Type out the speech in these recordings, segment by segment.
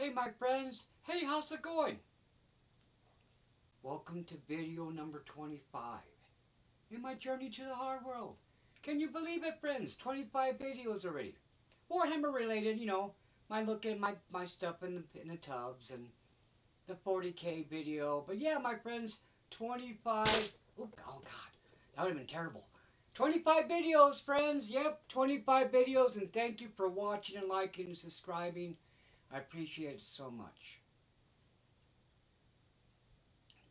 Hey my friends, hey, how's it going? Welcome to video number 25 in my journey to the hard world. Can you believe it, friends? 25 videos already. Warhammer related, my look at my stuff in the tubs and the 40K video. But yeah, my friends, 25. Oh God, that would have been terrible. 25 videos, friends. Yep, 25 videos, and thank you for watching and liking and subscribing. I appreciate it so much.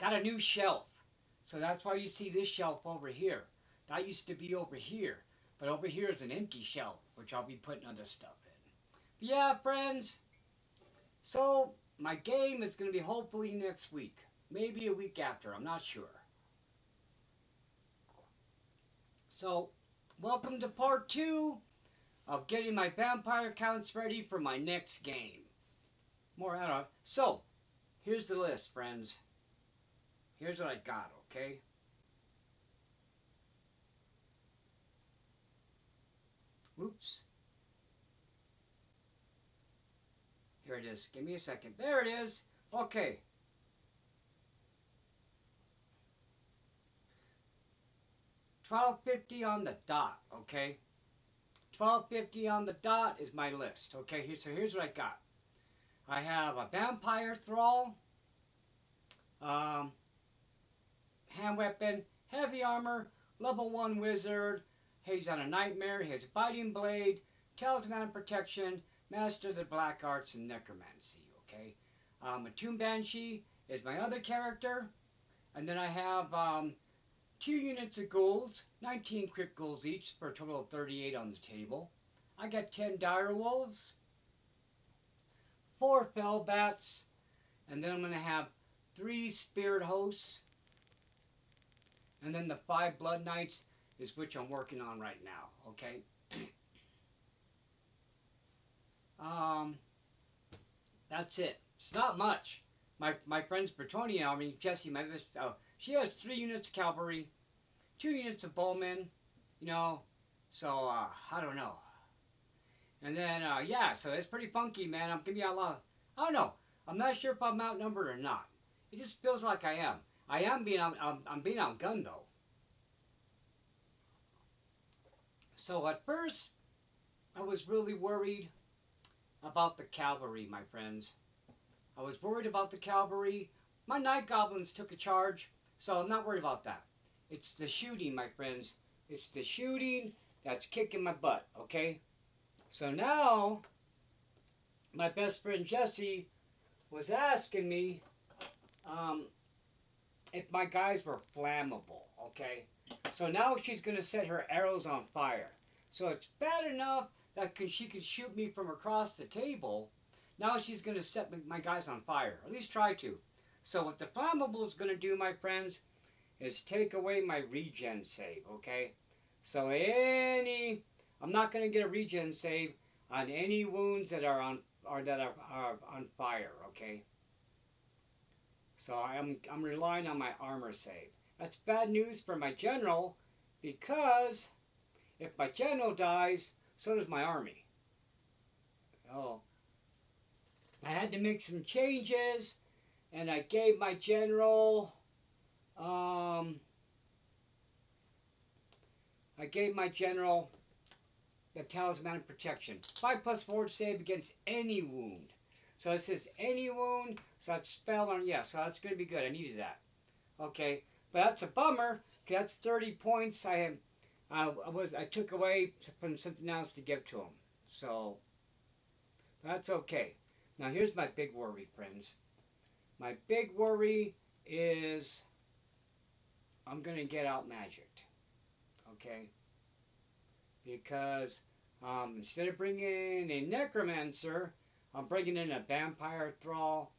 Got a new shelf. So that's why you see this shelf over here. That used to be over here. But over here is an empty shelf, which I'll be putting other stuff in. But yeah, friends. So my game is going to be hopefully next week. Maybe a week after. I'm not sure. So welcome to part 2 of getting my vampire counts ready for my next game. More out of. So here's the list, friends. Here's what I got, okay? Oops. Here it is. Give me a second. There it is. Okay. $12.50 on the dot, okay? $12.50 on the dot is my list, okay? So here's what I got. I have a vampire thrall, hand weapon, heavy armor, level 1 wizard. He's on a nightmare. He has biting blade, talisman protection, master of the black arts, and necromancy. Okay, a tomb banshee is my other character, and then I have 2 units of ghouls, 19 crit ghouls each, for a total of 38 on the table. I got 10 dire wolves, 4 fell bats, and then I'm going to have 3 spirit hosts, and then the 5 blood knights is which I'm working on right now. Okay. That's it. It's not much. My friend's Bretonia, I mean Jessie, she has 3 units of cavalry, 2 units of bowmen, so I don't know. And then yeah, so it's pretty funky, man. I'm gonna be a lot. I don't know. I'm not sure if I'm outnumbered or not. It just feels like I am. I'm being outgunned though. So at first, I was really worried about the cavalry, my friends. I was worried about the cavalry. My night goblins took a charge, so I'm not worried about that. It's the shooting, my friends. It's the shooting that's kicking my butt, okay? So now, my best friend Jessie was asking me if my guys were flammable, okay? So now she's going to set her arrows on fire. So it's bad enough that she can shoot me from across the table. Now she's going to set my guys on fire. At least try to. So what the flammable is going to do, my friends, is take away my regen save, okay? So I'm not going to get a regen save on any wounds that are on fire, okay? So I'm relying on my armor save. That's bad news for my general, because if my general dies, so does my army. Oh, I had to make some changes, and I gave my general the talisman protection. 5+ forward save against any wound. So it says any wound, so that's spell on, yeah, so that's going to be good. I needed that. Okay, but that's a bummer, because that's 30 points I took away from something else to give to him. So that's okay. Now here's my big worry, friends. My big worry is I'm going to get out magicked. Okay? Because instead of bringing in a necromancer, I'm bringing in a vampire thrall,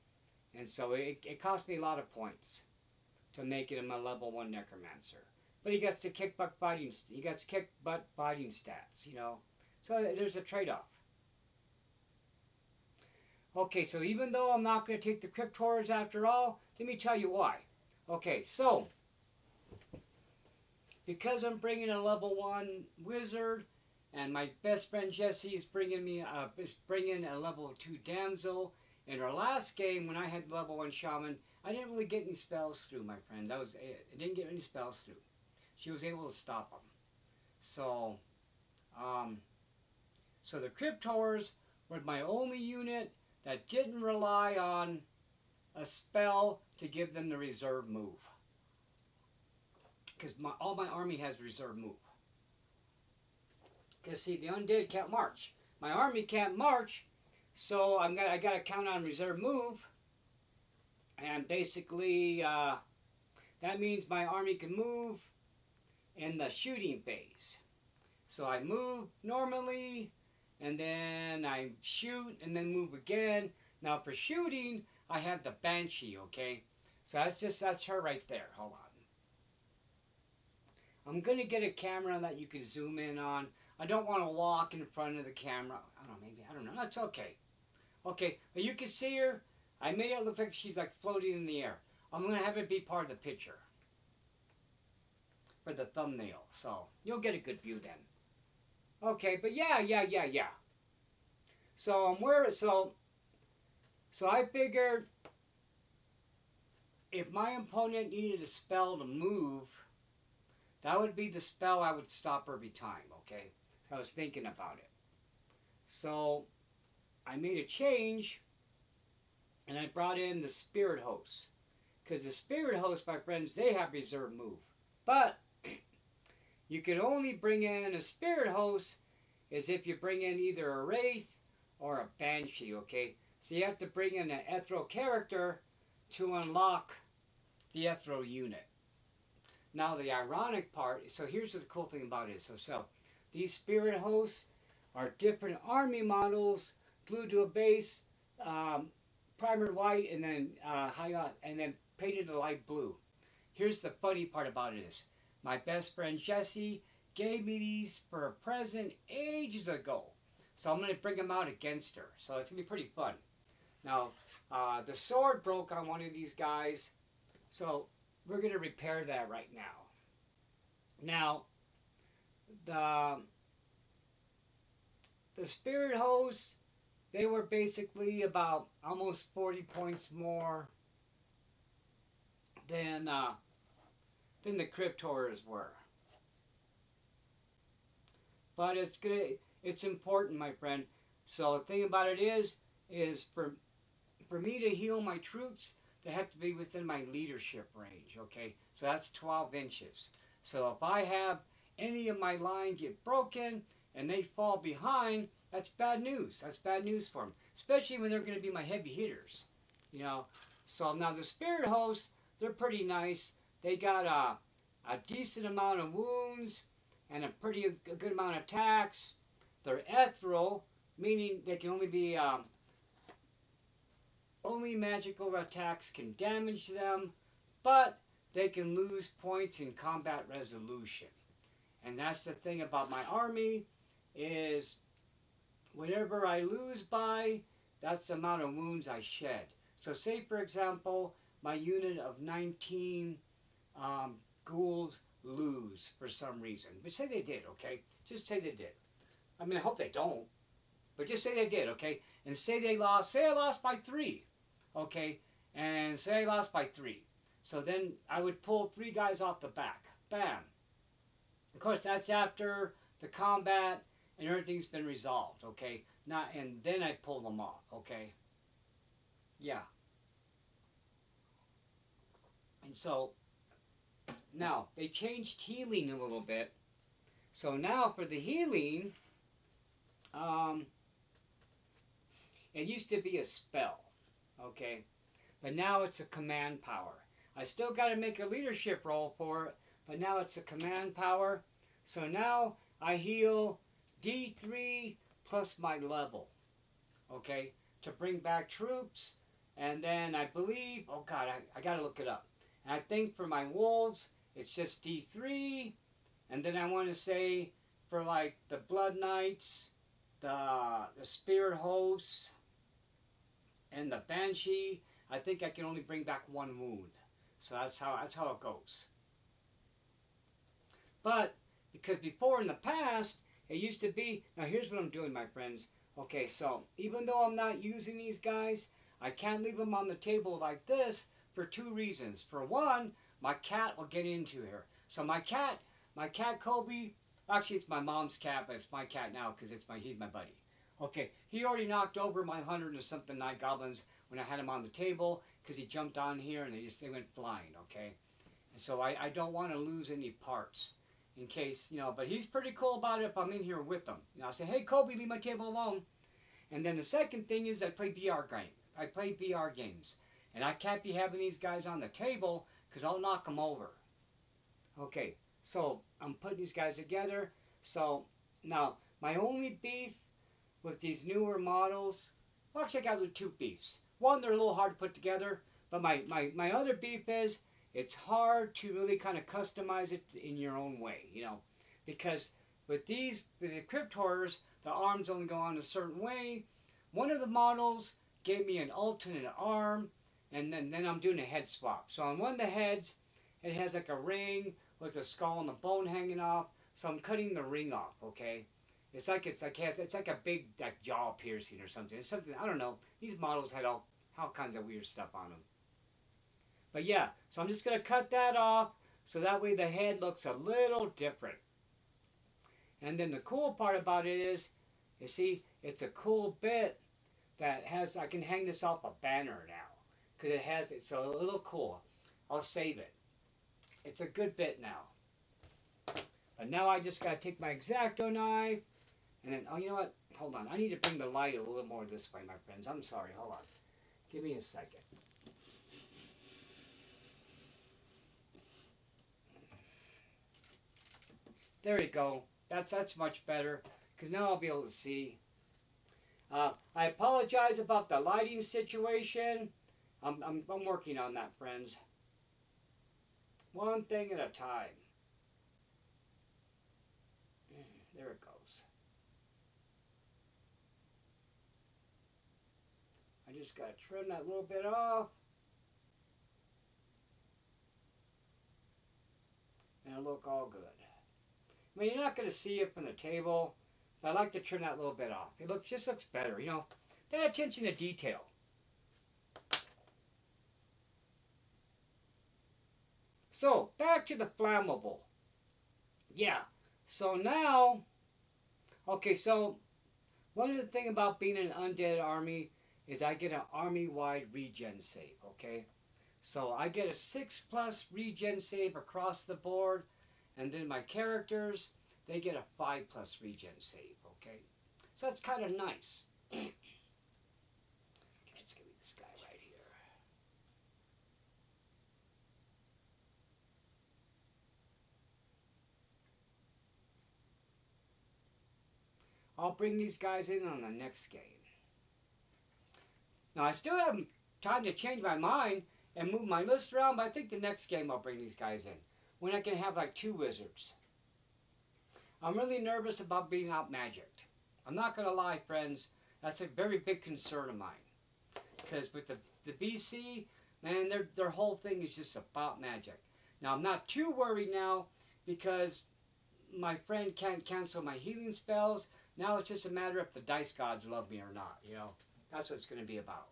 and so it cost me a lot of points to make it a level 1 necromancer. But he gets to kick butt fighting. He gets kick butt fighting stats, So there's a trade-off. Okay, so even though I'm not going to take the Crypt Horrors after all, let me tell you why. Okay, so because I'm bringing a level 1 wizard, and my best friend Jessie is bringing a level 2 damsel, In our last game, when I had level 1 shaman, I didn't really get any spells through, my friends. I didn't get any spells through. She was able to stop them. So, um, so the Cryptors were my only unit that didn't rely on a spell to give them the reserve move. Because all my army has reserve move. Because see, the undead can't march. My army can't march, so I got to count on reserve move. And basically, that means my army can move in the shooting phase. So I move normally, and then I shoot, and then move again. Now for shooting, I have the Banshee, okay? So that's her right there. Hold on. I'm going to get a camera that you can zoom in on. I don't want to walk in front of the camera. I don't know. That's okay. Okay, but you can see her. I made it look like she's like floating in the air. I'm going to have it be part of the picture for the thumbnail. So you'll get a good view then. Okay, but yeah. So so I figured if my opponent needed a spell to move, that would be the spell I would stop every time, okay? I was thinking about it. So I made a change, and I brought in the Spirit Hosts. Because the Spirit Hosts, my friends, they have reserve move. But you can only bring in a Spirit Host as if you bring in either a Wraith or a Banshee, okay? So you have to bring in an Ethereal character to unlock the Ethereal unit. Now the ironic part, so here's the cool thing about it. So these Spirit Hosts are different army models glued to a base, primered white, and then and then painted a light blue. Here's the funny part about it is, my best friend Jesse gave me these for a present ages ago. So I'm going to bring them out against her. So it's going to be pretty fun. Now, the sword broke on one of these guys. So we're going to repair that right now. Now, the Spirit Hosts, they were basically about almost 40 points more than the Cryptors were. But it's important, my friend. So the thing about it is for me to heal my troops, they have to be within my leadership range, okay? So that's 12 inches. So if I have any of my lines get broken and they fall behind, that's bad news. That's bad news for them, especially when they're going to be my heavy hitters, you know. So now the Spirit Hosts, they're pretty nice. They got a decent amount of wounds and a good amount of attacks. They're ethereal, meaning they can only be only magical attacks can damage them, but they can lose points in combat resolution. And that's the thing about my army is whatever I lose by, that's the amount of wounds I shed. So say, for example, my unit of 19 ghouls lose for some reason. But say they did, okay? Just say they did. I mean, I hope they don't. But just say they did, okay? And say I lost by 3, okay? And say I lost by 3. So then I would pull 3 guys off the back. Bam. Of course, that's after the combat and everything's been resolved, okay? And then I pull them off, okay? Yeah. And so, now, they changed healing a little bit. So now for the healing, it used to be a spell, okay? But now it's a command power. I still got to make a leadership roll for it, but now it's a command power. So now I heal D3 plus my level, okay, to bring back troops. And then I believe, oh God, I got to look it up. And I think for my wolves, it's just D3. And then I want to say for like the Blood Knights, the Spirit Hosts, and the Banshee, I think I can only bring back 1 wound. So that's how it goes. But because before in the past, it used to be, now here's what I'm doing, my friends. Okay, so even though I'm not using these guys, I can't leave them on the table like this for two reasons. For one, my cat will get into here. So my cat Kobe, actually it's my mom's cat, but it's my cat now because he's my buddy. Okay, he already knocked over my 100 and something night goblins when I had him on the table because he jumped on here and they went flying. Okay, and so I don't want to lose any parts in case, but he's pretty cool about it if I'm in here with him. I'll say, hey Kobe, leave my table alone. And then the second thing is I play VR games, and I can't be having these guys on the table because I'll knock them over. Okay, so I'm putting these guys together. So now my only beef with these newer models, well, actually I got two beefs. One, they're a little hard to put together, but my other beef is it's hard to really kind of customize it in your own way, because with the Crypt Horrors, the arms only go on a certain way. One of the models gave me an alternate arm, and then I'm doing a head swap. So on one of the heads, it has like a ring with the skull and the bone hanging off. So I'm cutting the ring off. Okay, it's like a big jaw piercing or something. It's something, I don't know. These models had all kinds of weird stuff on them. But yeah, so I'm just gonna cut that off so that way the head looks a little different. And then the cool part about it is, you see, it's a cool bit that has, I can hang this off a banner now because it has it, so a little cool. I'll save it. It's a good bit now. But now I just gotta take my X-Acto knife and then, oh, you know what? Hold on. I need to bring the light a little more this way, my friends. I'm sorry. Hold on. Give me a second. There you go. That's much better because now I'll be able to see. I apologize about the lighting situation. I'm working on that, friends. One thing at a time. There it goes. I just got to trim that little bit off. And it'll look all good. I mean, you're not going to see it from the table, but I like to trim that little bit off. It just looks better, Pay attention to detail. So, back to the flammable. Yeah, so now, okay, so one of the things about being an undead army is I get an army-wide regen save, okay? So I get a 6+ regen save across the board, and then my characters, they get a 5+ regen save, okay? So that's kind of nice. Okay, let's give me this guy right here. I'll bring these guys in on the next game. Now, I still have time to change my mind and move my list around, but I think the next game I'll bring these guys in, when I can have like 2 wizards. I'm really nervous about being out-magicked. I'm not going to lie, friends. That's a very big concern of mine. Because with the BC, man, their whole thing is just about magic. Now, I'm not too worried now because my friend can't cancel my healing spells. Now it's just a matter if the dice gods love me or not, That's what it's going to be about.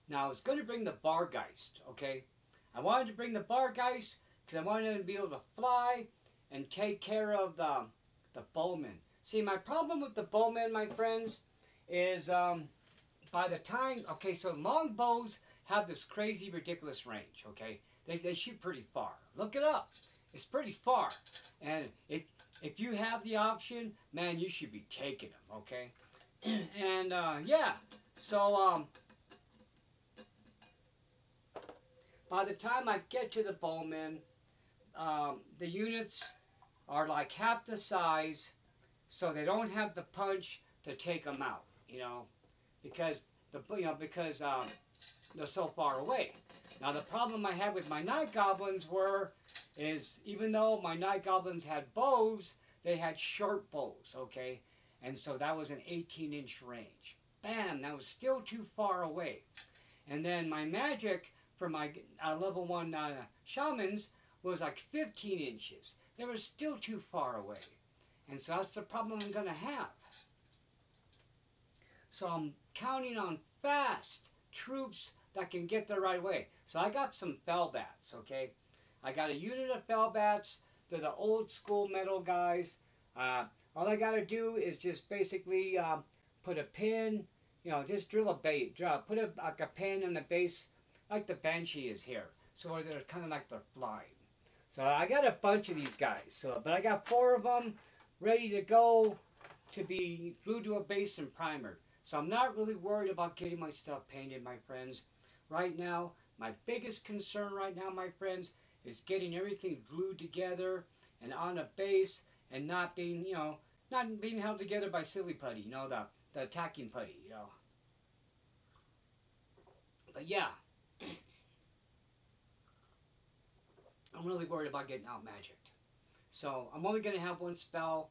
Now, I was going to bring the Bargeist, okay? I wanted to bring the Bargeist because I wanted to be able to fly and take care of the bowmen. See, my problem with the bowmen, my friends, is by the time, okay, so longbows have this crazy, ridiculous range, okay? They shoot pretty far. Look it up. It's pretty far. And if you have the option, man, you should be taking them, okay? And, yeah, so, by the time I get to the bowmen, the units are like half the size, so they don't have the punch to take them out, because they're so far away. Now the problem I had with my night goblins is even though my night goblins had bows, they had short bows, okay, and so that was an 18-inch range. Bam, that was still too far away. And then my magic for my level 1 shamans was like 15 inches. They were still too far away. And so that's the problem I'm going to have. So I'm counting on fast troops that can get there right away. So I got some fell bats, okay? I got a unit of fell bats. They're the old school metal guys. Uh, all I got to do is just basically put a pin, just drill a bait, put like a pin in the base, like the Banshee is here. So they're kind of like they're flying. So I got a bunch of these guys. But I got 4 of them ready to go to be glued to a base and primered. So I'm not really worried about getting my stuff painted, my friends. Right now, my biggest concern right now, my friends, is getting everything glued together and on a base and not being, not being held together by silly putty, the attacking putty. But yeah, I'm really worried about getting out magicked. So I'm only going to have one spell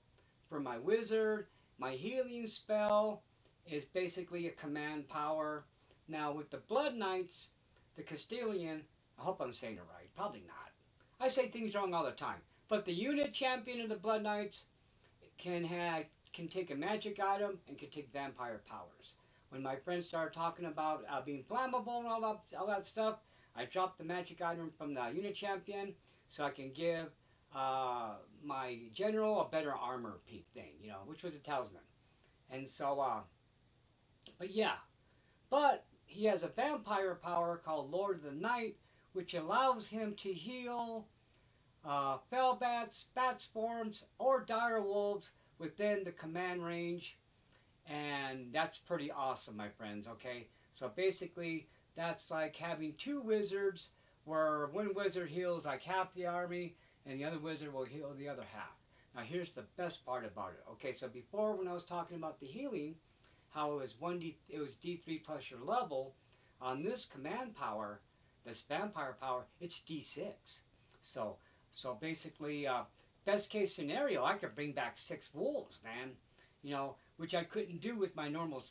for my wizard. My healing spell is basically a command power. Now with the Blood Knights, the Castilian, I hope I'm saying it right, probably not. I say things wrong all the time. But the unit champion of the Blood Knights can take a magic item and can take vampire powers. When my friends started talking about being flammable and all that stuff, I dropped the magic item from the unit champion so I can give my general a better armor thing, which was a talisman. And so, but yeah, but he has a vampire power called Lord of the Night, which allows him to heal fell bats, bat swarms, or dire wolves within the command range. And that's pretty awesome, my friends, okay? So basically, that's like having 2 wizards where one wizard heals like half the army and the other wizard will heal the other half. Now here's the best part about it. Okay, so before when I was talking about the healing, how it was D3 plus your level, on this command power, this vampire power, it's D6. So basically, best case scenario, I could bring back 6 wolves, man. Which I couldn't do with my normal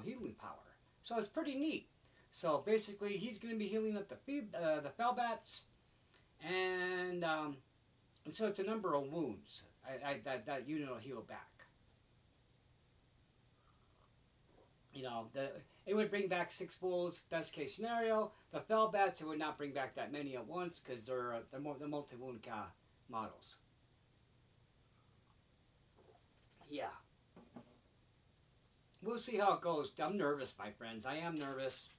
healing power. So it's pretty neat. So basically, he's going to be healing up the fell bats, and so it's a number of wounds that unit will heal back. It would bring back 6 wolves, best case scenario. The fell bats, it would not bring back that many at once because they're multi-wound models. Yeah. We'll see how it goes. I'm nervous, my friends. I am nervous.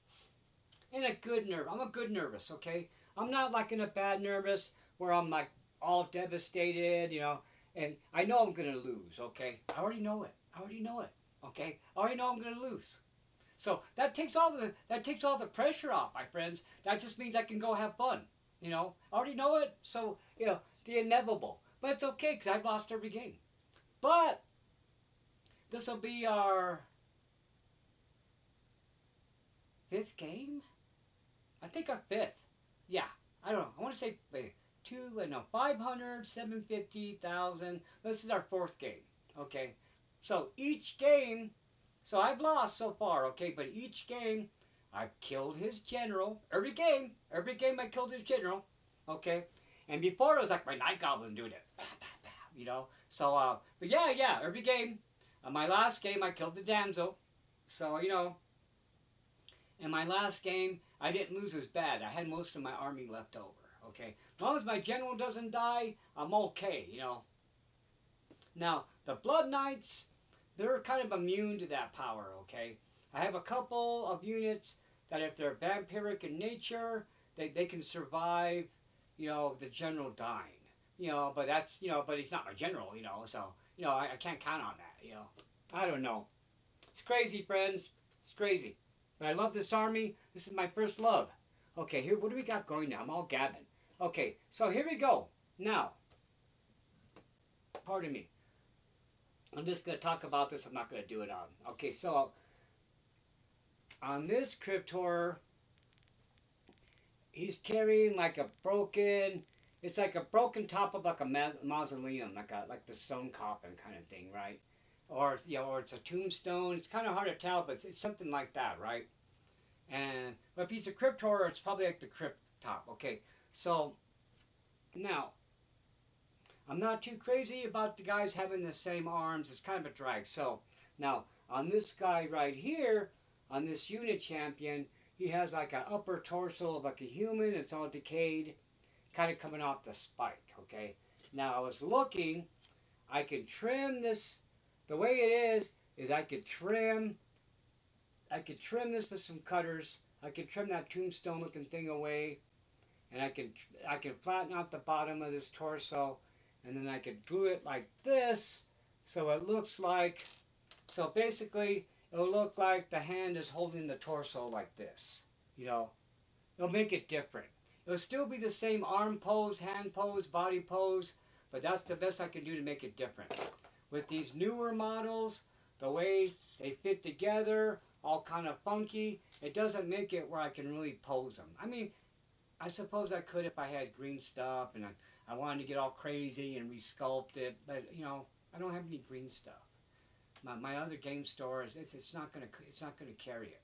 In a good nerve. I'm a good nervous, okay? I'm not like in a bad nervous where I'm like all devastated, and I know I'm going to lose, okay? I already know it. Okay? I already know I'm going to lose. So that takes all the pressure off, my friends. That just means I can go have fun, I already know it. So, the inevitable. But it's okay because I've lost every game. But this will be our 5th game? I think our 5th. Yeah, I don't know. I want to say 500, 750, 1,000. This is our 4th game. Okay, so each game, so I've lost so far. Okay, but each game, I've killed his general. Every game I killed his general. Okay, and before it was like my night goblin doing it. So but yeah, every game. My last game, I killed the damsel. So in my last game, I didn't lose as bad. I had most of my army left over. Okay, as long as my general doesn't die, I'm okay. Now the Blood Knights, they're kind of immune to that power. Okay, I have a couple of units that if they're vampiric in nature, they can survive. The general dying. But that's but he's not my general. So I can't count on that. I don't know. It's crazy, friends. It's crazy. But I love this army. This is my first love. Okay, here, what do we got going now? I'm all gabbing. Okay, so here we go. Now, pardon me. I'm just going to talk about this. I'm not going to do it on. Okay, so on this Cryptor, he's carrying like a broken. It's like a broken top of like a mausoleum, like the stone coffin kind of thing, right? Or or it's a tombstone. It's kind of hard to tell, but it's something like that, right? But if he's a crypt horror, it's probably like the crypt top. Okay, so now I'm not too crazy about the guys having the same arms. It's kind of a drag. So now On this guy right here, on this unit champion, he has like an upper torso of like a human. It's all decayed, kind of coming off the spike. Okay. Now I was looking. I can trim this. The way it is I could trim. I could trim this with some cutters. I could trim that tombstone looking thing away, and I can flatten out the bottom of this torso, and then I could glue it like this, so it looks like. So basically, it'll look like the hand is holding the torso like this. You know, it'll make it different. It'll still be the same arm pose, hand pose, body pose, but that's the best I can do to make it different. With these newer models, the way they fit together, all kind of funky, it doesn't make it where I can really pose them. I mean, I suppose I could if I had green stuff and I wanted to get all crazy and resculpt it, but I don't have any green stuff. My other game store it's not gonna carry it.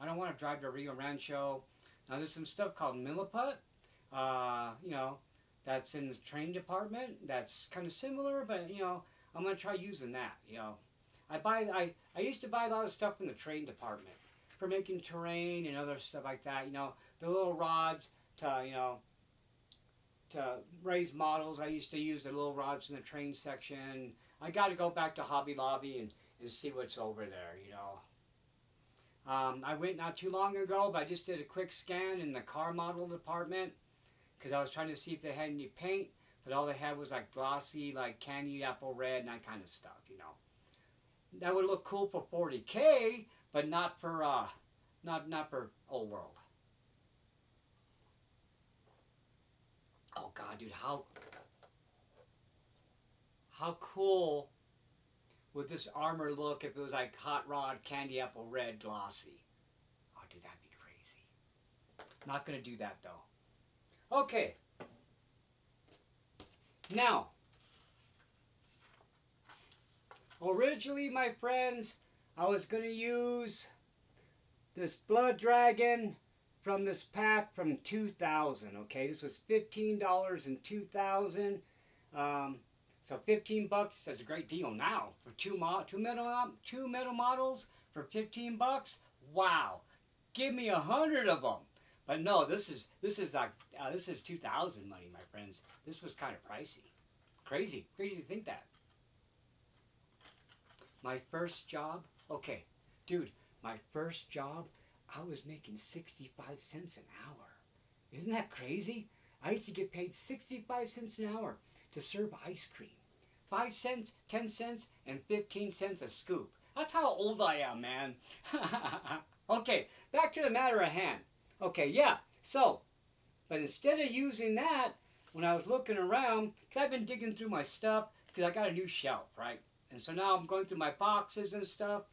I don't want to drive to Rio Rancho. Now there's some stuff called Milliput, uh, you know, that's in the train department. That's kind of similar, but I'm gonna try using that. I used to buy a lot of stuff from the train department for making terrain and other stuff like that. The little rods to raise models. I used to use the little rods in the train section. I got to go back to Hobby Lobby and see what's over there. I went not too long ago, but I just did a quick scan in the car model department because I was trying to see if they had any paint, but all they had was like glossy, like candied apple red and that kind of stuff. That would look cool for 40K, but not for not for Old World. Oh God, dude, how cool would this armor look if it was like hot rod candy apple red glossy? Oh, dude, that'd be crazy. Not gonna do that though. Okay, now originally, my friends, I was gonna use this blood dragon from this pack from 2000. Okay, this was $15 in 2000. So 15 bucks. That's a great deal now for two metal models for 15 bucks. Wow, give me 100 of them. But no, this is 2000 money, my friends. This was kind of pricey. Crazy to think that. My first job. Okay, dude, my first job, I was making 65 cents an hour. Isn't that crazy? I used to get paid 65 cents an hour to serve ice cream. 5 cents, 10 cents, and 15 cents a scoop. That's how old I am, man. Okay, back to the matter at hand. Okay, yeah, so, but instead of using that, when I was looking around, because I've been digging through my stuff, because I got a new shelf, right? And so now I'm going through my boxes and stuff.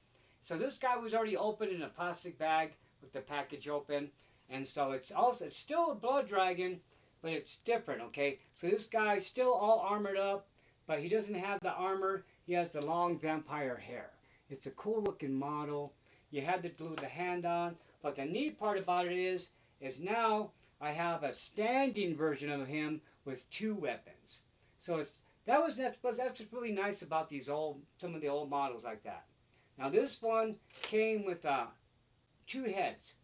So this guy was already open in a plastic bag with the package open. And so it's still a blood dragon, but it's different, okay? So this guy's still all armored up, but he doesn't have the armor. He has the long vampire hair. It's a cool looking model. You had to glue the hand on. But the neat part about it is now I have a standing version of him with 2 weapons. So that's what's really nice about some of the old models like that. Now this one came with 2 heads.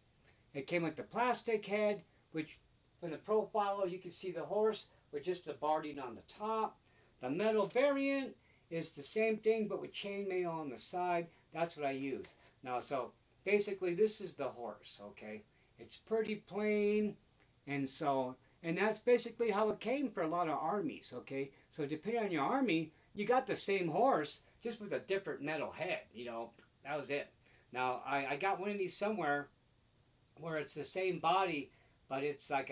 It came with the plastic head, which from the profile you can see the horse with just the barding on the top. The metal variant is the same thing but with chainmail on the side. That's what I use. Now so basically this is the horse, okay? It's pretty plain, and that's basically how it came for a lot of armies, okay? So depending on your army, you got the same horse just with a different metal head, that was it. Now I got one of these somewhere where it's the same body, but it's like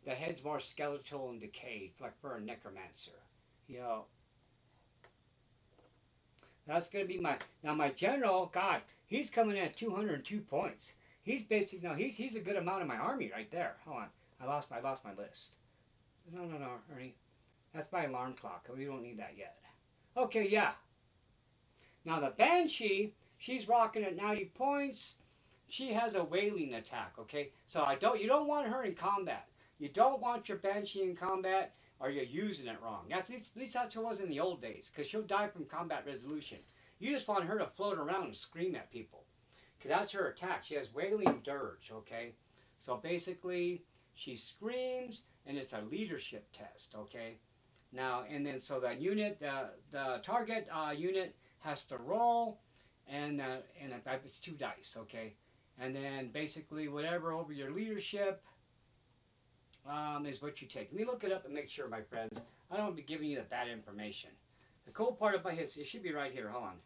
the head's more skeletal and decayed, like for a necromancer. You know, that's gonna be my general. God, he's coming at 202 points. He's basically he's a good amount of my army right there. Hold on, I lost my list. No, Ernie, that's my alarm clock. We don't need that yet. Okay, yeah. Now the Banshee, she's rocking at 90 points. She has a wailing attack. Okay, so you don't want her in combat. You don't want your Banshee in combat, or you're using it wrong. At least that's how it was in the old days, because she'll die from combat resolution. You just want her to float around and scream at people. Because that's her attack. She has Wailing Dirge, okay? So basically, she screams, and it's a leadership test, okay? Now, and then so that unit, the target unit has to roll, and it's 2 dice, okay? And then basically whatever over your leadership is what you take. Let me look it up and make sure, my friends. I don't want to be giving you the bad information. The cool part about his, it should be right here. Hold on.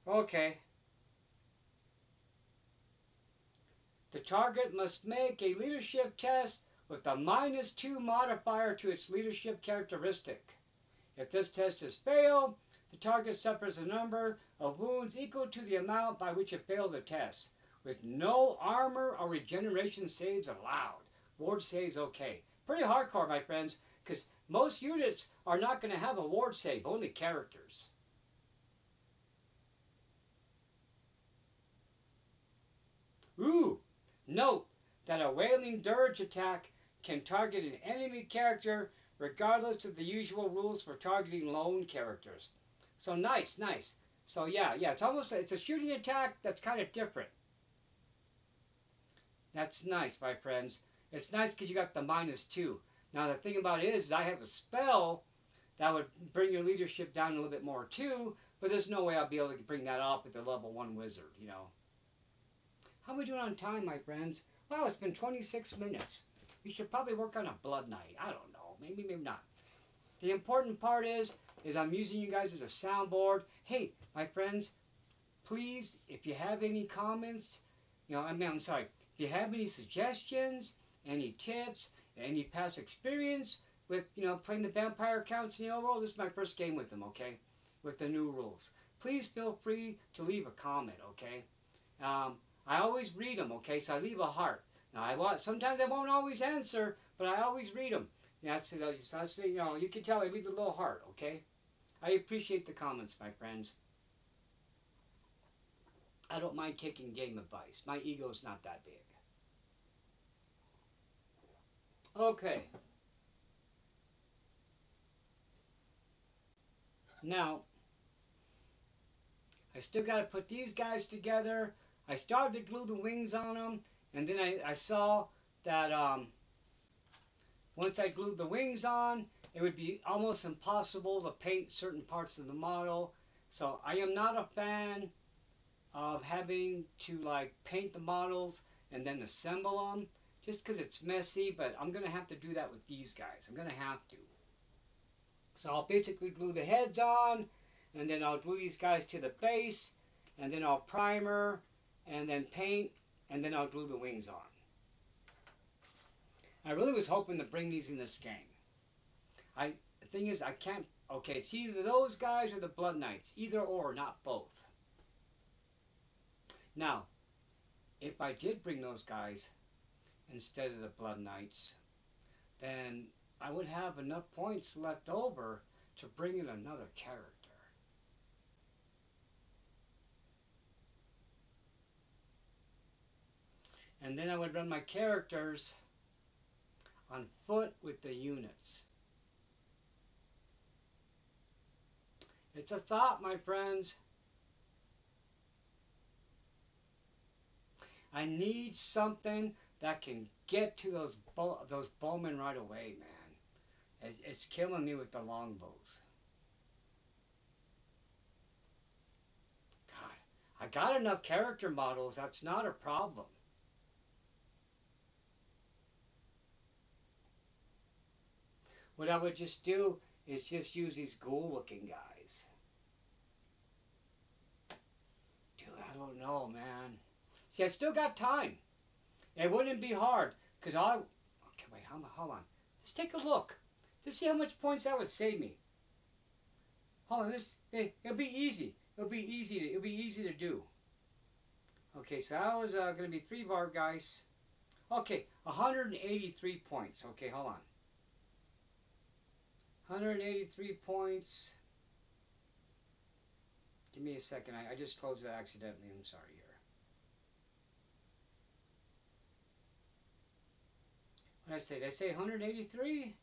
Okay. The target must make a leadership test with a -2 modifier to its leadership characteristic. If this test is failed, the target suffers a number of wounds equal to the amount by which it failed the test, with no armor or regeneration saves allowed. Ward saves okay. Pretty hardcore, my friends, because most units are not going to have a ward save, only characters. Ooh! Note that a Wailing Dirge attack can target an enemy character regardless of the usual rules for targeting lone characters. So nice, nice. So yeah, it's almost, it's a shooting attack that's kind of different. That's nice, my friends. It's nice because you got the -2. Now the thing about it is I have a spell that would bring your leadership down a little bit more too, but there's no way I'll be able to bring that off with the level 1 wizard, you know. How are we doing on time, my friends? Wow, it's been 26 minutes. We should probably work on a blood night. I don't know. Maybe not. The important part is I'm using you guys as a soundboard. Hey, my friends, please, if you have any comments, I'm sorry, if you have any suggestions, any tips, any past experience with, playing the vampire accounts in the old world, this is my first game with them, okay? With the new rules. Please feel free to leave a comment, okay? I always read them, okay? So I leave a heart. Now, sometimes I won't always answer, but I always read them. That's you can tell I leave a little heart, okay? I appreciate the comments, my friends. I don't mind taking game advice. My ego's not that big. Okay. Now, I still got to put these guys together. I started to glue the wings on them, and then I saw that once I glued the wings on, it would be almost impossible to paint certain parts of the model. So I am not a fan of having to like paint the models and then assemble them, just because it's messy, but I'm going to have to do that with these guys. I'm going to have to. So I'll basically glue the heads on, and then I'll glue these guys to the base, and then I'll primer, and then paint, and then I'll glue the wings on. I really was hoping to bring these in this game. The thing is, I can't, okay, it's either those guys or the Blood Knights. Either or, not both. Now, if I did bring those guys instead of the Blood Knights, then I would have enough points left over to bring in another character. And then I would run my characters on foot with the units. It's a thought, my friends. I need something that can get to those bowmen right away, man. It's killing me with the longbows. God, I got enough character models. That's not a problem. What I would just do is just use these ghoul-looking guys. Dude, I don't know, man. See, I still got time. It wouldn't be hard, because okay, wait, hold on. Let's take a look. Let's see how much points that would save me. Hold on, it'll be easy. It'll be easy to do. Okay, so that was going to be 3 bar guys. Okay, 183 points. Okay, hold on. 183 points. Give me a second. I just closed that accidentally. I'm sorry here. What did I say? Did I say 183?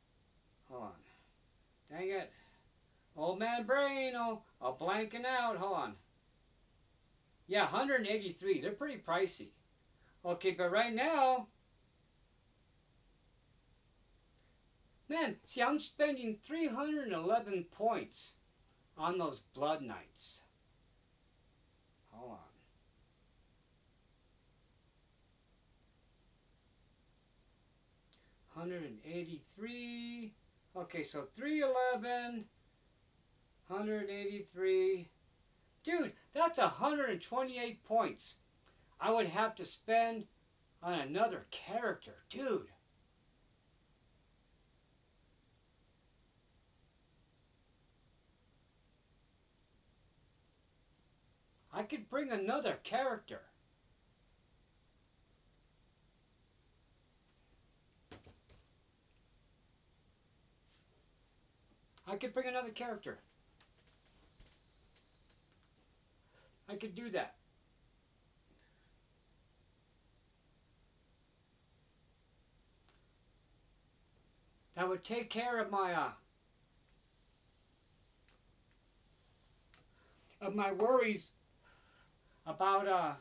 Hold on. Dang it. Old man brain. Oh, I'm blanking out. Hold on. Yeah, 183. They're pretty pricey. Okay, but right now, man, see, I'm spending 311 points on those Blood Knights. Hold on. 183. Okay, so 311, 183. Dude, that's 128 points I would have to spend on another character. Dude. I could bring another character. I could bring another character. I could do that. That would take care of my worries about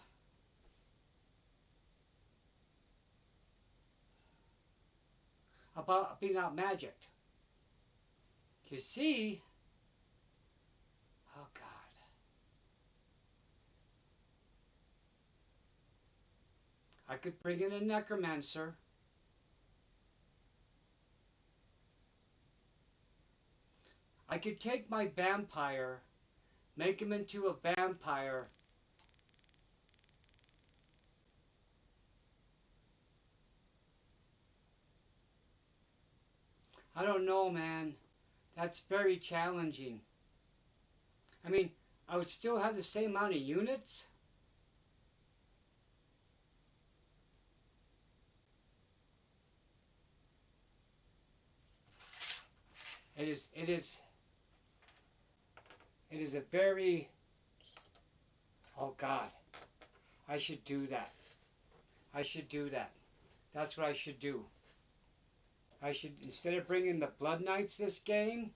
being out magicked. You see, oh God. I could bring in a necromancer. I could take my vampire, make him into a vampire. I don't know, man. That's very challenging. I mean, I would still have the same amount of units. It is a very, oh God, I should do that. I should do that. That's what I should do. I should, instead of bringing the Blood Knights this game,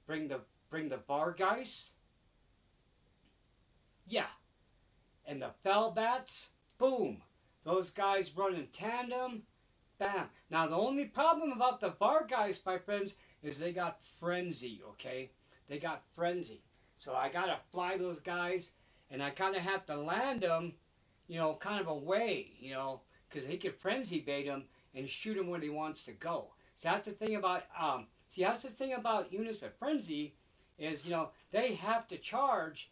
bring the Vargeist. Yeah. And the Fellbats. Boom. Those guys run in tandem. Bam. Now the only problem about the Vargeist, my friends, is they got frenzy, okay? They got frenzy. So I gotta fly those guys, and I kind of have to land them, you know, kind of away, you know, because he can frenzy bait them and shoot him where he wants to go. So that's the thing about units with frenzy, is, you know, they have to charge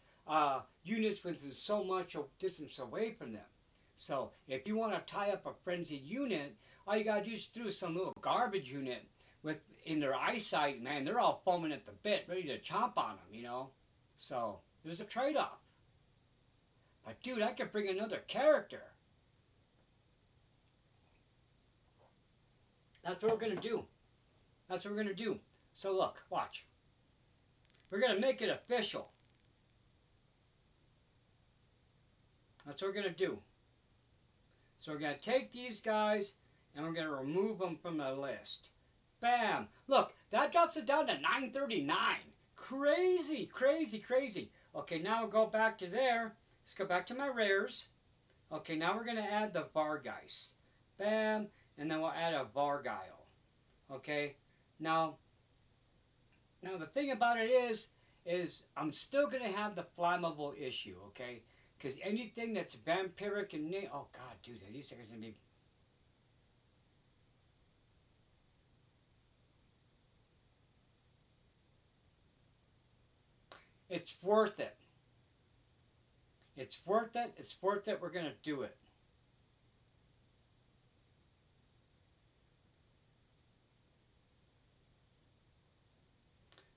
units within so much distance away from them. So if you want to tie up a frenzied unit, all you gotta do is throw some little garbage unit with in their eyesight. Man, they're all foaming at the bit, ready to chomp on them, you know. So there's a trade-off. But dude, I could bring another character. That's what we're gonna do. That's what we're gonna do. So look, watch. We're gonna make it official. That's what we're gonna do. So we're gonna take these guys and we're gonna remove them from the list. Bam! Look, that drops it down to 939. Crazy, crazy, crazy. Okay, now we'll go back to there. Let's go back to my rares. Okay, now we're going to add the Vargeist. Bam! And then we'll add a Vargile. Okay? Now the thing about it is I'm still going to have the flammable issue, okay? Because anything that's vampiric and... Oh, God, dude, these things are going to be... It's worth it. It's worth it. It's worth it. We're going to do it.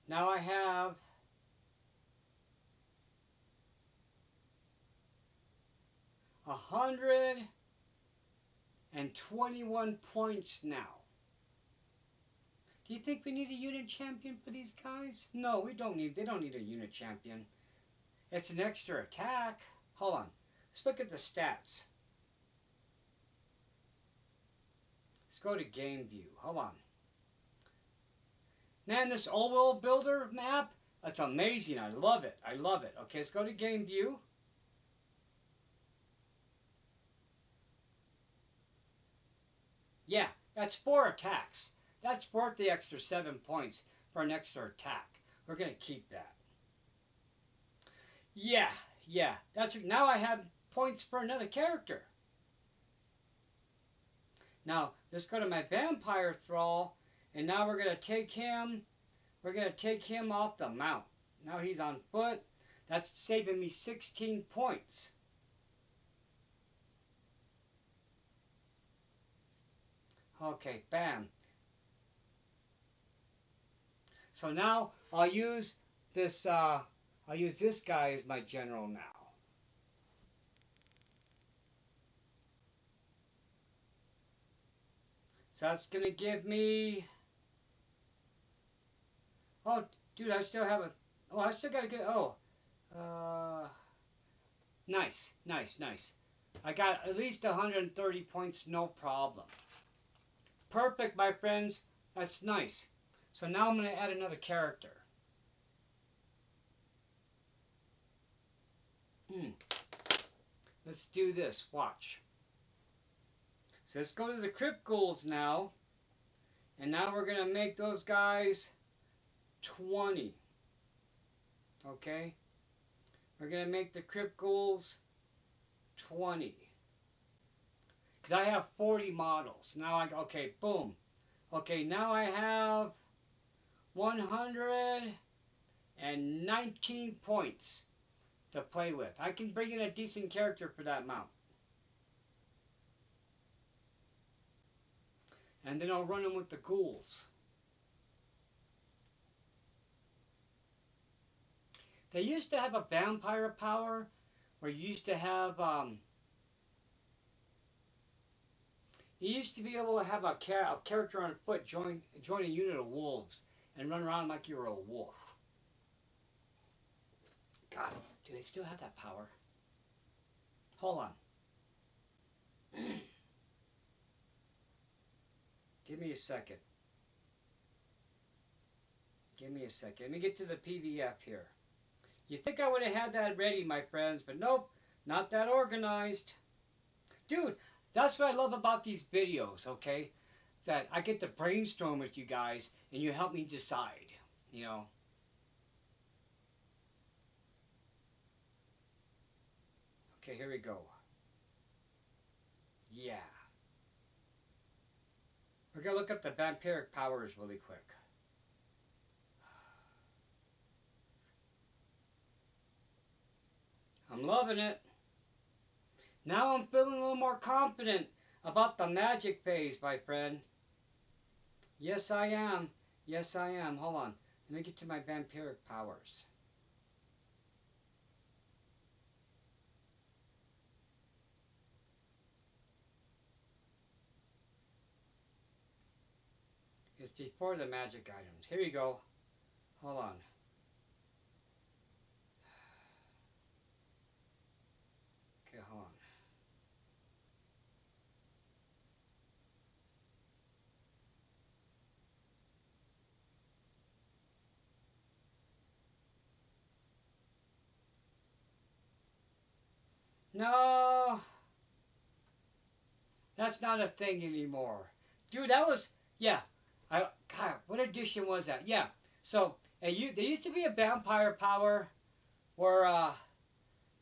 Now I have 121 points now. Do you think we need a unit champion for these guys? No, we don't need. They don't need a unit champion. It's an extra attack. Hold on. Let's look at the stats. Let's go to game view. Hold on. Man, this old world builder map, that's amazing. I love it. I love it. Okay, let's go to game view. Yeah, that's 4 attacks. That's worth the extra 7 points for an extra attack. We're going to keep that. Yeah, yeah. That's now I have points for another character. Now, let's go to my vampire thrall, and now we're going to take him. We're going to take him off the mount. Now he's on foot. That's saving me 16 points. Okay, bam. So now I'll use this guy as my general now. So that's gonna give me. Oh, dude, I still have a. Oh, I still gotta get. Oh, nice, nice, nice. I got at least 130 points, no problem. Perfect, my friends. That's nice. So now I'm going to add another character. Let's do this. Watch. So let's go to the Crypt Ghouls now. And now we're going to make those guys 20. Okay? We're going to make the Crypt Ghouls 20. Because I have 40 models. Now okay, boom. Okay, now I have 119 points to play with. I can bring in a decent character for that mount. And then I'll run them with the ghouls. They used to have a vampire power where you used to have you used to be able to have a character on foot join a unit of wolves and run around like you were a wolf. God, do they still have that power? Hold on. Give me a second. Give me a second. Let me get to the PDF here. You think I would have had that ready, my friends, but nope, not that organized. Dude, that's what I love about these videos, okay? That I get to brainstorm with you guys and you help me decide, you know. Okay, here we go. Yeah. We're going to look up the vampiric powers really quick. I'm loving it. Now I'm feeling a little more confident about the magic phase, my friend. Yes, I am. Yes, I am. Hold on. Let me get to my vampiric powers. It's before the magic items. Here we go. Hold on. Okay, hold on. No, that's not a thing anymore. Dude, that was, yeah. God, what edition was that? Yeah. So, there used to be a vampire power where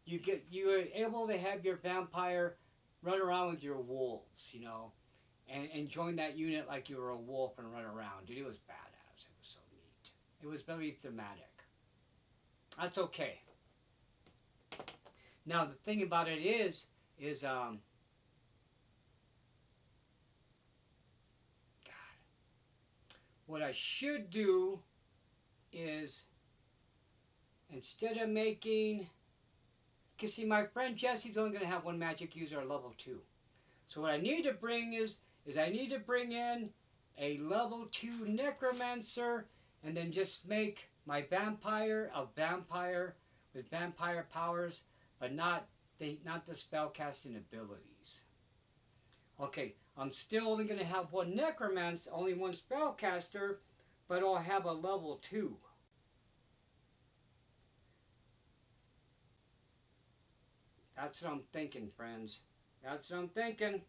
you were able to have your vampire run around with your wolves, you know, and join that unit like you were a wolf and run around. Dude, it was badass. It was so neat. It was very thematic. That's okay. Now the thing about it is God, what I should do is instead of making, because see, my friend Jesse's only going to have one magic user at level 2. So what I need to bring is I need to bring in a level 2 necromancer and then just make my vampire a vampire with vampire powers, but not the spellcasting abilities. Okay, I'm still only going to have one necromancer, only one spellcaster, but I'll have a level 2. That's what I'm thinking, friends. That's what I'm thinking.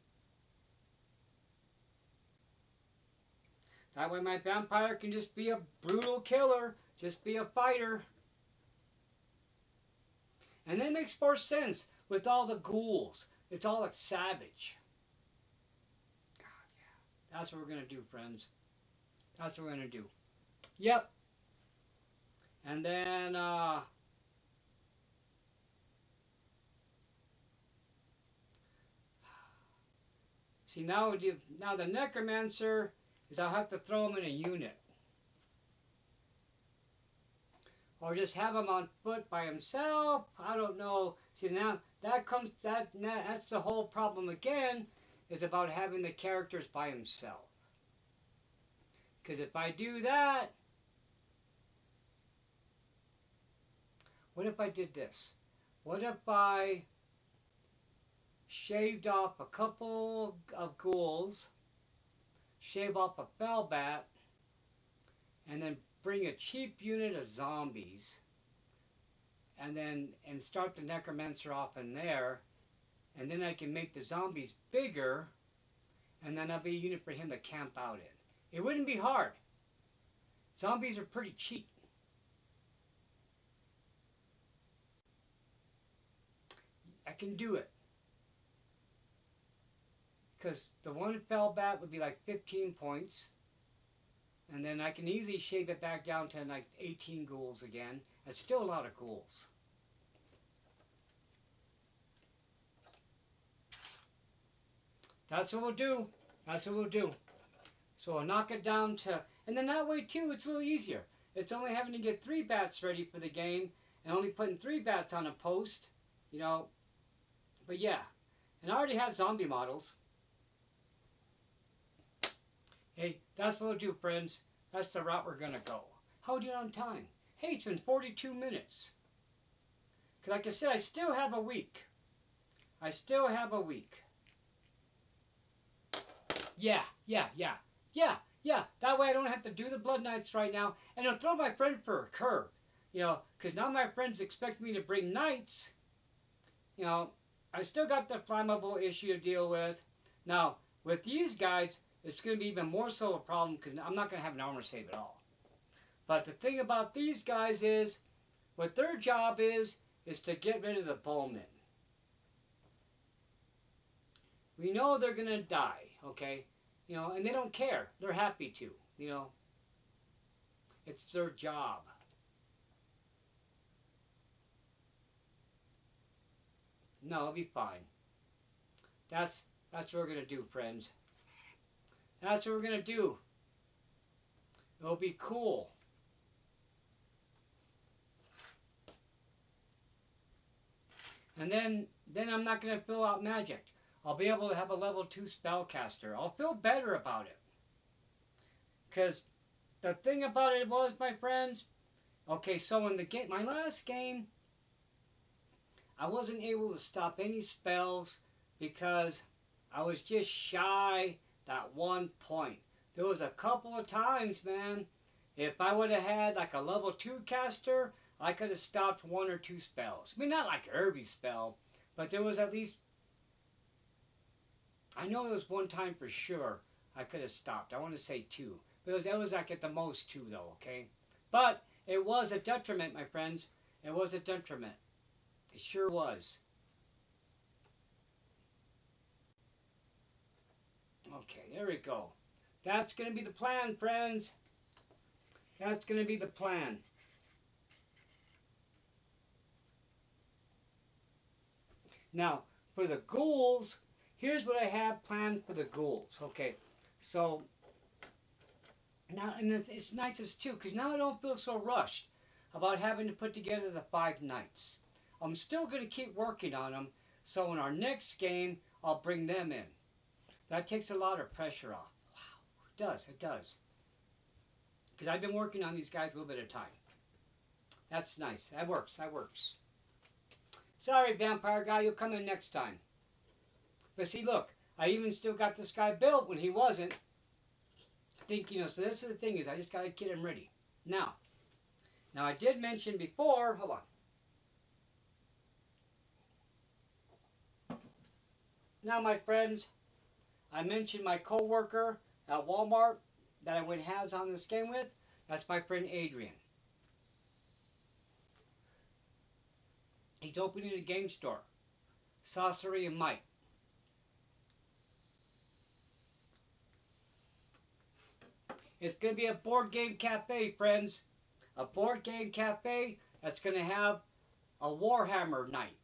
That way my vampire can just be a brutal killer, just be a fighter. And that makes more sense with all the ghouls. It's all like savage. God, yeah. That's what we're going to do, friends. That's what we're going to do. Yep. And then, see, now the necromancer is I'll have to throw him in a unit. Or just have him on foot by himself. I don't know. See, now that's the whole problem again, is about having the characters by himself. Because if I do that, what if I did this? What if I shaved off a couple of ghouls, shave off a fellbat, and then bring a cheap unit of zombies, and start the necromancer off in there, and then I can make the zombies bigger, and then that'll be a unit for him to camp out in. It wouldn't be hard. Zombies are pretty cheap. I can do it. Because the one fellbat would be like 15 points. And then I can easily shave it back down to like 18 ghouls again. That's still a lot of ghouls. That's what we'll do. That's what we'll do. So I'll knock it down to... And then that way too, it's a little easier. It's only having to get 3 bats ready for the game. And only putting 3 bats on a post. You know. But yeah. And I already have zombie models. Hey, that's what we'll do, friends. That's the route we're going to go. How are we doing on time? Hey, it's been 42 minutes. Because like I said, I still have a week. I still have a week. Yeah. That way I don't have to do the Blood Knights right now. And it'll throw my friend for a curve. You know, because now my friends expect me to bring Knights. You know, I still got the flammable issue to deal with. Now, with these guys... It's going to be even more so a problem because I'm not going to have an armor save at all. But the thing about these guys is, what their job is to get rid of the bowmen. We know they're going to die, okay? You know, and they don't care. They're happy to, you know. It's their job. No, it'll be fine. That's what we're going to do, friends. That's what we're going to do. It'll be cool. And then I'm not going to fill out magic. I'll be able to have a level 2 spellcaster. I'll feel better about it. Because the thing about it was, my friends, okay, so in the game, my last game, I wasn't able to stop any spells because I was just shy that 1 point. There was a couple of times, man, if I would have had like a level 2 caster, I could have stopped 1 or 2 spells. I mean, not like every spell, but there was at least, I know there was one time for sure I could have stopped. I want to say 2. But that was like at the most 2 though, okay? But it was a detriment, my friends. It was a detriment. It sure was. Okay, there we go. That's going to be the plan, friends. That's going to be the plan. Now, for the ghouls, here's what I have planned for the ghouls. Okay, so now, and it's nice as too, because now I don't feel so rushed about having to put together the 5 knights. I'm still going to keep working on them, so in our next game, I'll bring them in. That takes a lot of pressure off. Wow, it does. Because I've been working on these guys a little bit at a time. That's nice. That works. Sorry, vampire guy, you'll come in next time. But see, look, I even still got this guy built when he wasn't. Think, so this is the thing is I just got to get him ready. Now I did mention before, hold on. Now, my friends, I mentioned my co-worker at Walmart that I went halves on this game with. That's my friend Adrian. He's opening a game store, Sorcery and Might. It's going to be a board game cafe, friends. A board game cafe that's going to have a Warhammer night.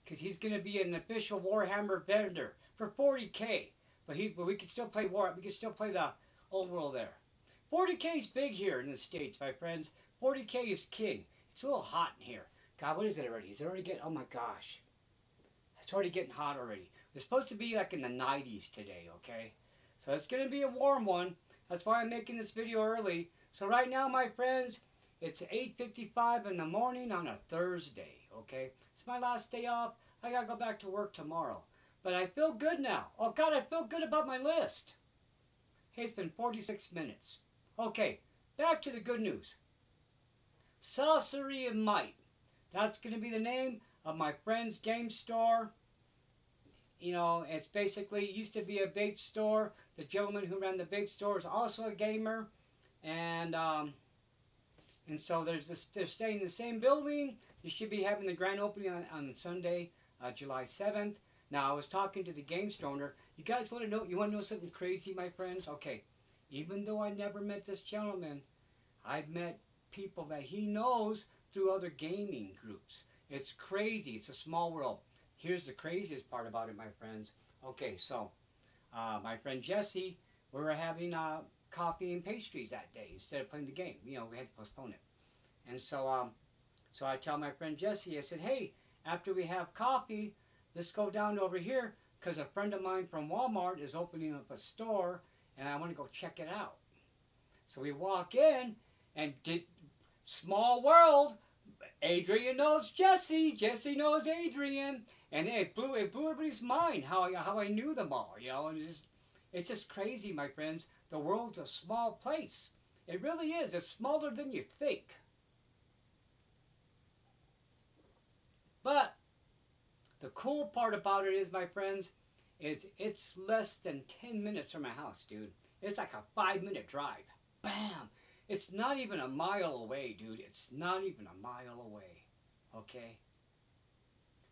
Because he's going to be an official Warhammer vendor for $40K. But we can still play we can still play the Old World there. $40K is big here in the States, my friends. $40K is king. It's a little hot in here. God, what is it already? Is it already getting, oh my gosh. It's already getting hot already. It's supposed to be like in the 90s today, okay? So it's going to be a warm one. That's why I'm making this video early. So right now, my friends, it's 8:55 in the morning on a Thursday, okay? It's my last day off. I got to go back to work tomorrow. But I feel good now. Oh, God, I feel good about my list. Hey, it's been 46 minutes. Okay, back to the good news. Sorcery and Might. That's going to be the name of my friend's game store. It's basically used to be a vape store. The gentleman who ran the vape store is also a gamer. And so they're staying in the same building. They should be having the grand opening on Sunday, July 7th. Now, I was talking to the game store owner. You guys want to know something crazy, my friends? Okay, even though I never met this gentleman, I've met people that he knows through other gaming groups. It's crazy. It's a small world. Here's the craziest part about it, my friends. Okay, so my friend Jesse, we were having coffee and pastries that day instead of playing the game. We had to postpone it. And so I tell my friend Jesse, I said, hey, after we have coffee, let's go down over here because a friend of mine from Walmart is opening up a store and I want to go check it out. So we walk in and small world. Adrian knows Jesse. Jesse knows Adrian. And it blew everybody's mind how I knew them all. And it's just crazy, my friends. The world's a small place. It really is. It's smaller than you think. But the cool part about it is, my friends, is it's less than 10 minutes from my house, dude. It's like a 5-minute drive. Bam! It's not even a mile away, dude. It's not even a mile away. Okay?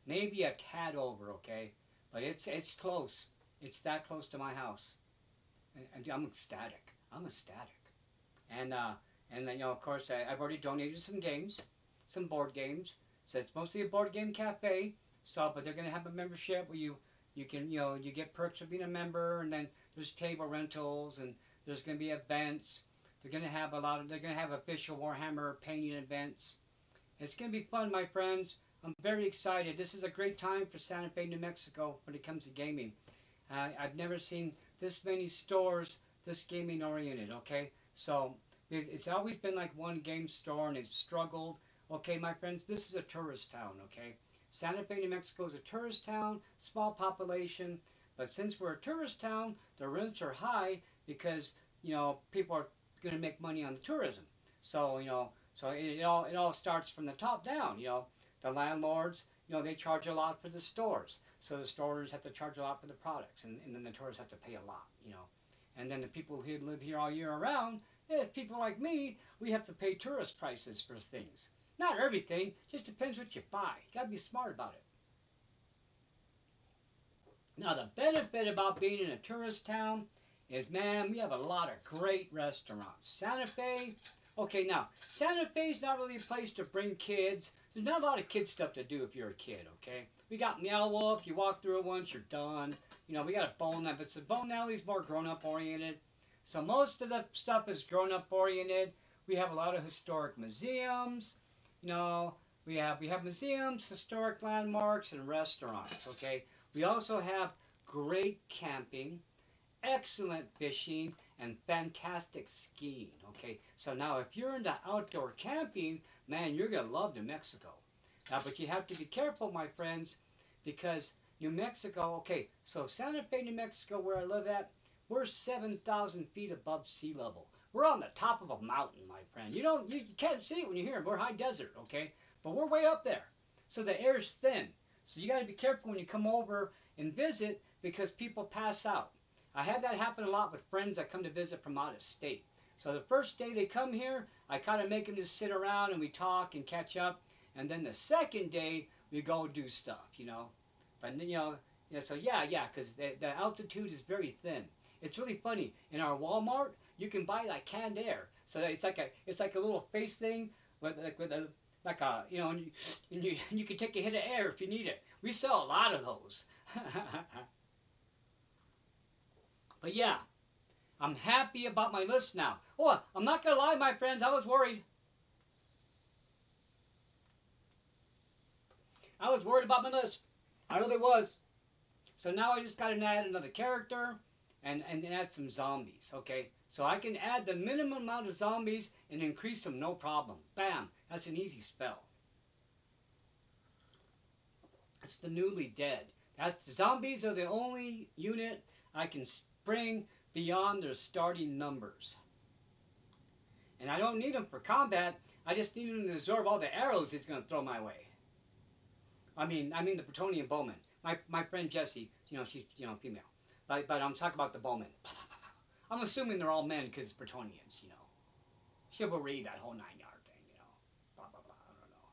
Maybe a tad over, okay? But it's close. It's that close to my house. And I'm ecstatic. I'm ecstatic. And then, of course, I've already donated some games, some board games. So it's mostly a board game cafe. So, but they're going to have a membership where you can, you get perks for being a member, and then there's table rentals, and there's going to be events. They're going to have official Warhammer painting events. It's going to be fun, my friends. I'm very excited. This is a great time for Santa Fe, New Mexico when it comes to gaming. I've never seen this many stores this gaming oriented, okay? So it's always been like one game store and it's struggled. Okay, my friends, this is a tourist town, okay? Santa Fe, New Mexico is a tourist town, small population, but since we're a tourist town, the rents are high because, people are going to make money on the tourism. So, it all starts from the top down, The landlords, they charge a lot for the stores. So the stores have to charge a lot for the products, and then the tourists have to pay a lot, And then the people who live here all year around, people like me, we have to pay tourist prices for things. Not everything, just depends what you buy. You gotta be smart about it. Now the benefit about being in a tourist town is, man, we have a lot of great restaurants. Santa Fe, okay, now, Santa Fe's not really a place to bring kids. There's not a lot of kid stuff to do if you're a kid, okay? We got Meow Wolf, you walk through it once, you're done. We got a bowling alley, but the bowling alley's more grown-up oriented. So most of the stuff is grown-up oriented. We have a lot of historic museums. We have museums, historic landmarks, and restaurants, okay? We also have great camping, excellent fishing, and fantastic skiing, okay? So now if you're into outdoor camping, man, you're going to love New Mexico. Now, but you have to be careful, my friends, because, New Mexico. Okay, so Santa Fe, New Mexico, where I live at, we're 7,000 feet above sea level. We're on the top of a mountain, my friend. You can't see it when you're here. We're high desert, okay? But we're way up there. So the air is thin. So you got to be careful when you come over and visit because people pass out. I had that happen a lot with friends that come to visit from out of state. So the first day they come here, I kind of make them just sit around and we talk and catch up. And then the second day, we go do stuff, you know. But so yeah, because the altitude is very thin. It's really funny. In our Walmart, you can buy like canned air. So it's like a little face thing with a like a and you can take a hit of air if you need it. We sell a lot of those. But yeah, I'm happy about my list now. Oh, I'm not gonna lie, my friends. I was worried. I was worried about my list. I really was. So now I just got to add another character and add some zombies, okay? So I can add the minimum amount of zombies and increase them, no problem. Bam, that's an easy spell. That's the newly dead. Zombies are the only unit I can bring beyond their starting numbers. And I don't need them for combat. I just need them to absorb all the arrows he's going to throw my way. I mean the Bretonian bowman. My friend Jessie, she's female, but I'm talking about the bowmen. I'm assuming they're all men because it's Bretonians, chivalry, that whole 9-yard thing, blah blah blah. I don't know.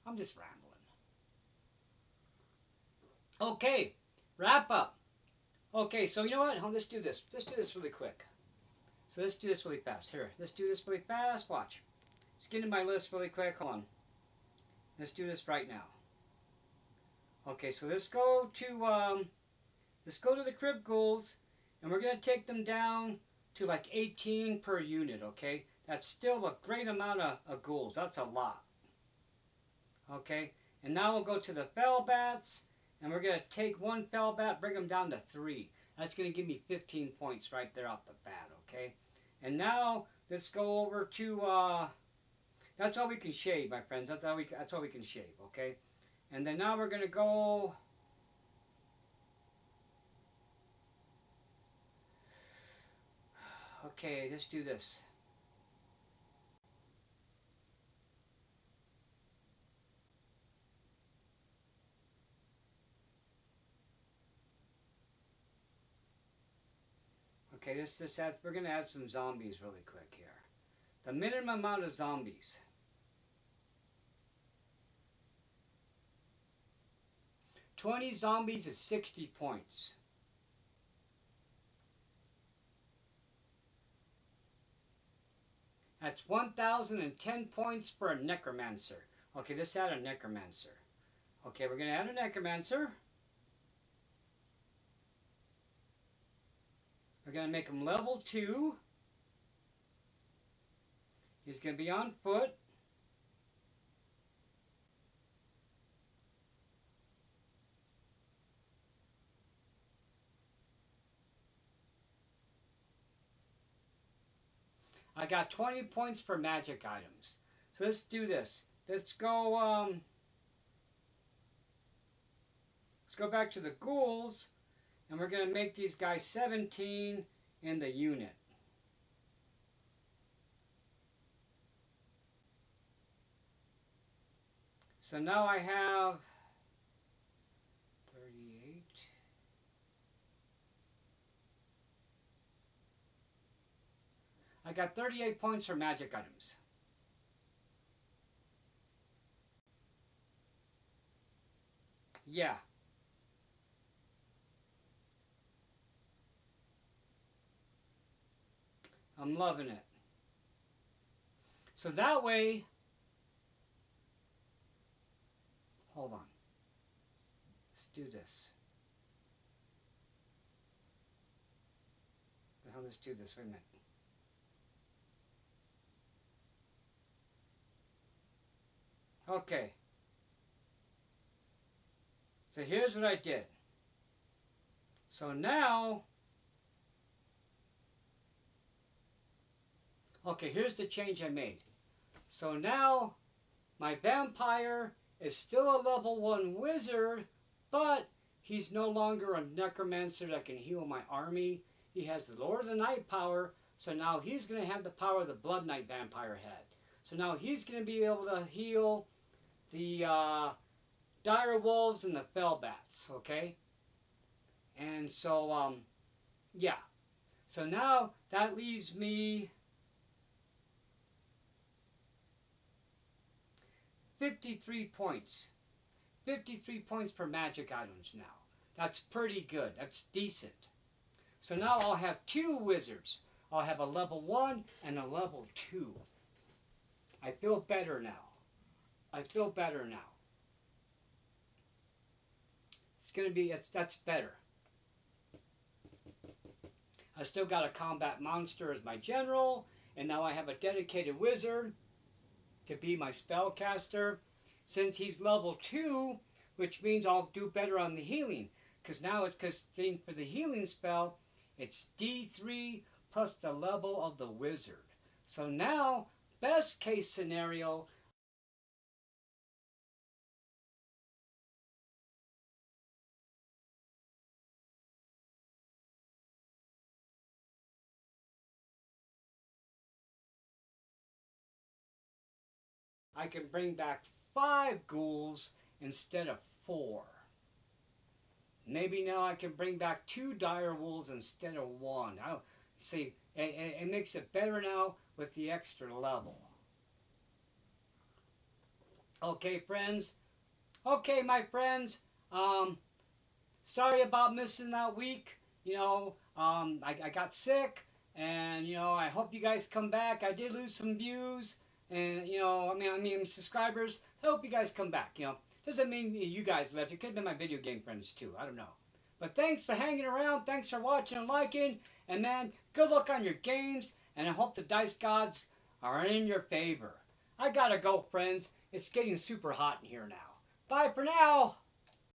I'm just rambling. Okay, wrap up. Okay, so you know what? Let's do this. Let's do this really quick. So let's do this really fast. Here, let's do this really fast. Watch. Let's get into my list really quick. Hold on. Let's do this right now. Okay, so let's go to the Crypt Ghouls, and we're gonna take them down to like 18 per unit. Okay, that's still a great amount of ghouls. That's a lot. Okay, and now we'll go to the Fell Bats, and we're gonna take one Fell Bat, bring them down to 3. That's gonna give me 15 points right there off the bat. Okay, and now let's go over to that's all we can shave, my friends. That's all we can shave. Okay. And then now we're going to go. Okay, let's do this. Okay, we're going to add some zombies really quick here. The minimum amount of zombies. 20 zombies is 60 points. That's 1,010 points for a necromancer. Okay, let's add a necromancer. Okay, we're going to add a necromancer. We're going to make him level 2. He's going to be on foot. I got 20 points for magic items. So let's do this. Let's go back to the ghouls, and we're going to make these guys 17 in the unit. So now I have 38. I got 38 points for magic items. Yeah. I'm loving it. So that way, hold on. Let's do this. Let's do this. Wait a minute. Okay. So here's what I did. So now, okay, here's the change I made. So now, my vampire is still a level 1 wizard, but He's no longer a necromancer that can heal my army. He has the Lord of the Night power, so now he's going to have the power the Blood Knight vampire had. So now he's going to be able to heal the dire wolves and the fell bats, okay? And so, yeah. So now that leaves me 53 points. 53 points per magic items now. That's pretty good. That's decent. So now I'll have 2 wizards. I'll have a level 1 and a level 2. I feel better now. I feel better now. It's going to be, that's better. I still got a combat monster as my general, and now I have a dedicated wizard to be my spellcaster. Since he's level 2, which means I'll do better on the healing. Because now it's for the healing spell, it's D3 plus the level of the wizard. So now, best case scenario, I can bring back 5 ghouls instead of 4. Maybe now I can bring back 2 dire wolves instead of 1. I don't see. It makes it better now with the extra level. Okay, friends. Okay, my friends. Sorry about missing that week. I got sick, and I hope you guys come back. I did lose some views, and I mean subscribers. I hope you guys come back. Doesn't mean you guys left. It could have been my video game friends too. I don't know. But thanks for hanging around. Thanks for watching and liking. And man, good luck on your games. And I hope the dice gods are in your favor. I gotta go, friends. It's getting super hot in here now. Bye for now.